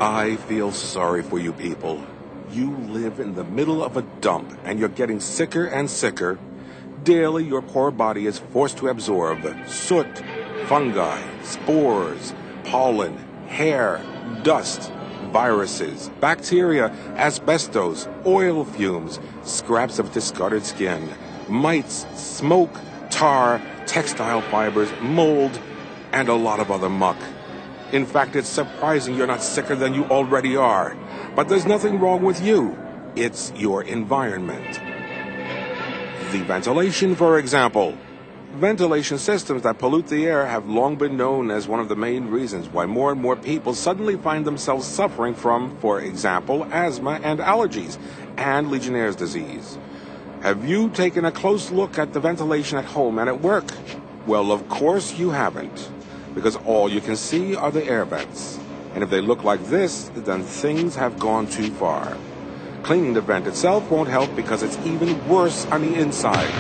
I feel sorry for you people. You live in the middle of a dump and you're getting sicker and sicker. Daily, your poor body is forced to absorb soot, fungi, spores, pollen, hair, dust, viruses, bacteria, asbestos, oil fumes, scraps of discarded skin, mites, smoke, tar, textile fibers, mold, and a lot of other muck. In fact, it's surprising you're not sicker than you already are. But there's nothing wrong with you. It's your environment. The ventilation, for example. Ventilation systems that pollute the air have long been known as one of the main reasons why more and more people suddenly find themselves suffering from, for example, asthma and allergies, and Legionnaire's disease. Have you taken a close look at the ventilation at home and at work? Well, of course you haven't, because all you can see are the air vents. And if they look like this, then things have gone too far. Cleaning the vent itself won't help because it's even worse on the inside.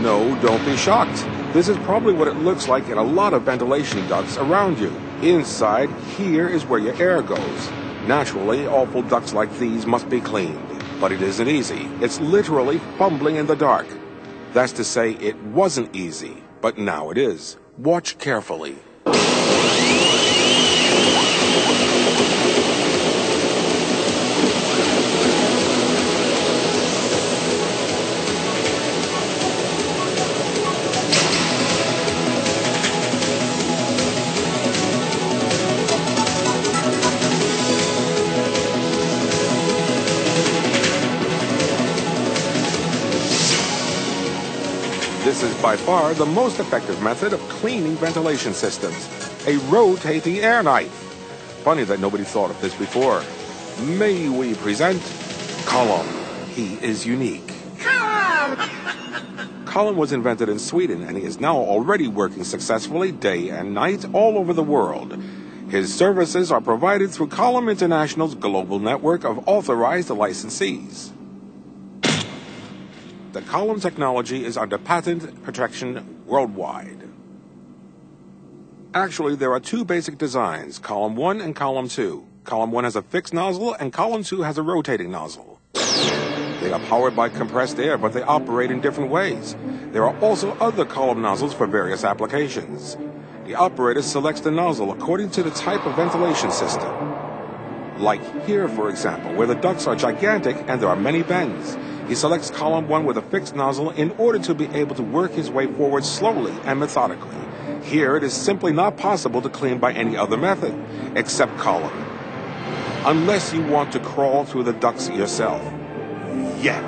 No, don't be shocked. This is probably what it looks like in a lot of ventilation ducts around you. Inside, here is where your air goes. Naturally, awful ducts like these must be cleaned. But it isn't easy. It's literally fumbling in the dark. That's to say, it wasn't easy, but now it is. Watch carefully. This is by far the most effective method of cleaning ventilation systems, a rotating air knife. Funny that nobody thought of this before. May we present Collom. He is unique. Collom! Collom was invented in Sweden, and he is now already working successfully day and night all over the world. His services are provided through Collom International's global network of authorized licensees. The Collom technology is under patent protection worldwide. Actually, there are two basic designs, Collom 1 and Collom 2. Collom 1 has a fixed nozzle, and Collom 2 has a rotating nozzle. They are powered by compressed air, but they operate in different ways. There are also other Collom nozzles for various applications. The operator selects the nozzle according to the type of ventilation system. Like here, for example, where the ducts are gigantic and there are many bends. He selects Collom 1 with a fixed nozzle in order to be able to work his way forward slowly and methodically. Here, it is simply not possible to clean by any other method, except Collom. Unless you want to crawl through the ducts yourself. Yet.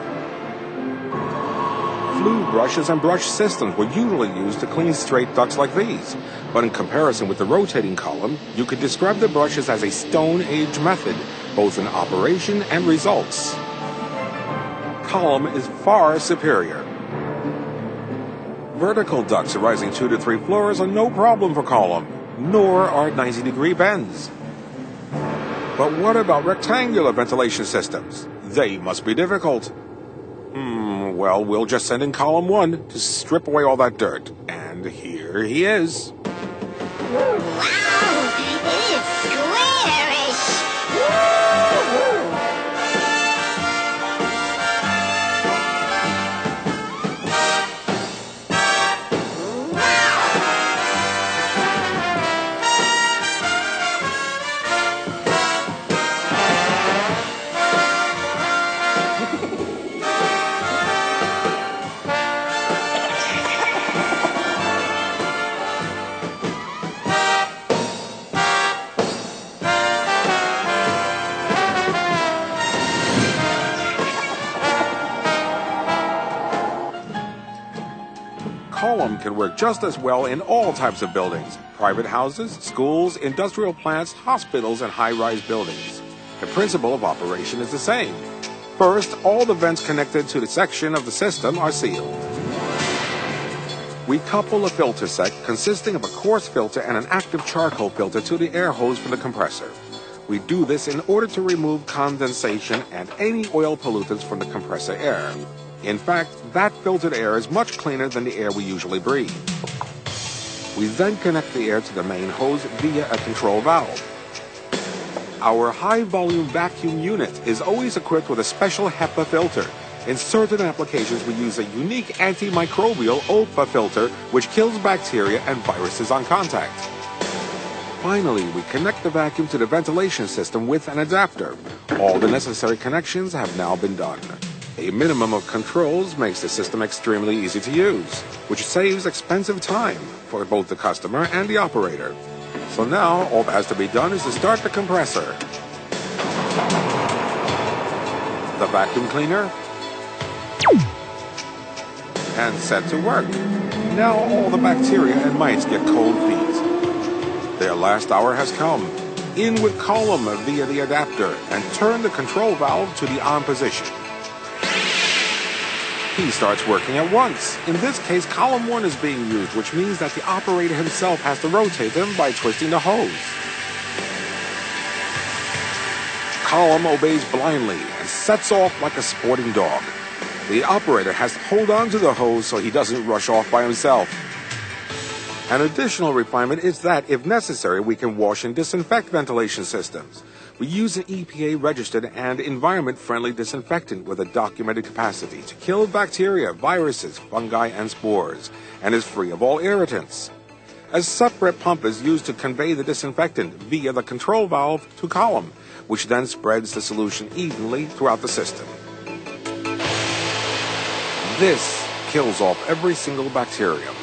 Flue brushes and brush systems were usually used to clean straight ducts like these. But in comparison with the rotating Collom, you could describe the brushes as a Stone Age method, both in operation and results. Collom is far superior. Vertical ducts arising 2 to 3 floors are no problem for Collom, nor are 90-degree bends. But what about rectangular ventilation systems? They must be difficult. Well, we'll just send in Collom 1 to strip away all that dirt. And here he is. Wow! It's squarish! Collom can work just as well in all types of buildings: private houses, schools, industrial plants, hospitals, and high-rise buildings. The principle of operation is the same. First, all the vents connected to the section of the system are sealed. We couple a filter set consisting of a coarse filter and an active charcoal filter to the air hose for the compressor. We do this in order to remove condensation and any oil pollutants from the compressor air. In fact, that filtered air is much cleaner than the air we usually breathe. We then connect the air to the main hose via a control valve. Our high-volume vacuum unit is always equipped with a special HEPA filter. In certain applications, we use a unique antimicrobial OPA filter which kills bacteria and viruses on contact. Finally, we connect the vacuum to the ventilation system with an adapter. All the necessary connections have now been done. A minimum of controls makes the system extremely easy to use, which saves expensive time for both the customer and the operator. So now, all that has to be done is to start the compressor. The vacuum cleaner. And set to work. Now all the bacteria and mites get cold feet. Their last hour has come. In with Collom via the adapter and turn the control valve to the on position. He starts working at once. In this case, column 1 is being used, which means that the operator himself has to rotate them by twisting the hose. Collom obeys blindly and sets off like a sporting dog. The operator has to hold on to the hose so he doesn't rush off by himself. An additional refinement is that, if necessary, we can wash and disinfect ventilation systems. We use an EPA-registered and environment-friendly disinfectant with a documented capacity to kill bacteria, viruses, fungi, and spores, and is free of all irritants. A separate pump is used to convey the disinfectant via the control valve to Collom, which then spreads the solution evenly throughout the system. This kills off every single bacterium.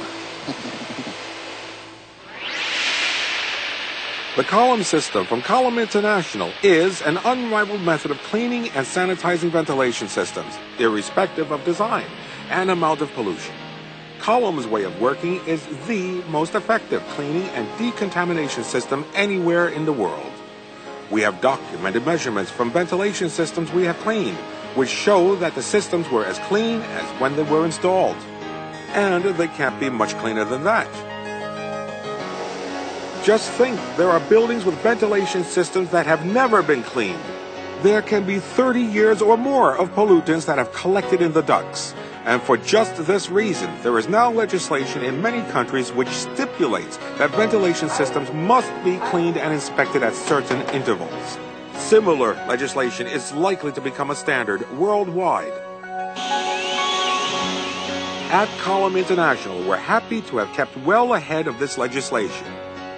The Collom system from Collom International is an unrivaled method of cleaning and sanitizing ventilation systems, irrespective of design and amount of pollution. Collom's way of working is the most effective cleaning and decontamination system anywhere in the world. We have documented measurements from ventilation systems we have cleaned, which show that the systems were as clean as when they were installed. And they can't be much cleaner than that. Just think, there are buildings with ventilation systems that have never been cleaned. There can be 30 years or more of pollutants that have collected in the ducts. And for just this reason, there is now legislation in many countries which stipulates that ventilation systems must be cleaned and inspected at certain intervals. Similar legislation is likely to become a standard worldwide. At Collom International, we're happy to have kept well ahead of this legislation.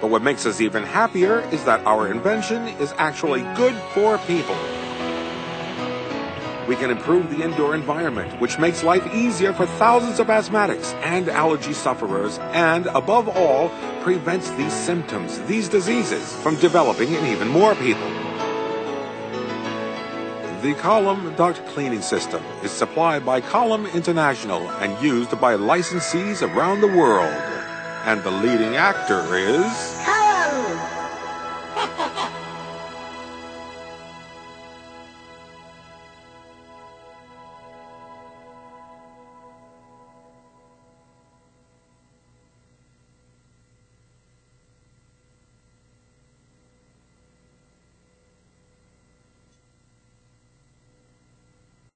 But what makes us even happier is that our invention is actually good for people. We can improve the indoor environment, which makes life easier for thousands of asthmatics and allergy sufferers, and above all, prevents these symptoms, these diseases, from developing in even more people. The Collom duct cleaning system is supplied by Collom International and used by licensees around the world. And the leading actor is...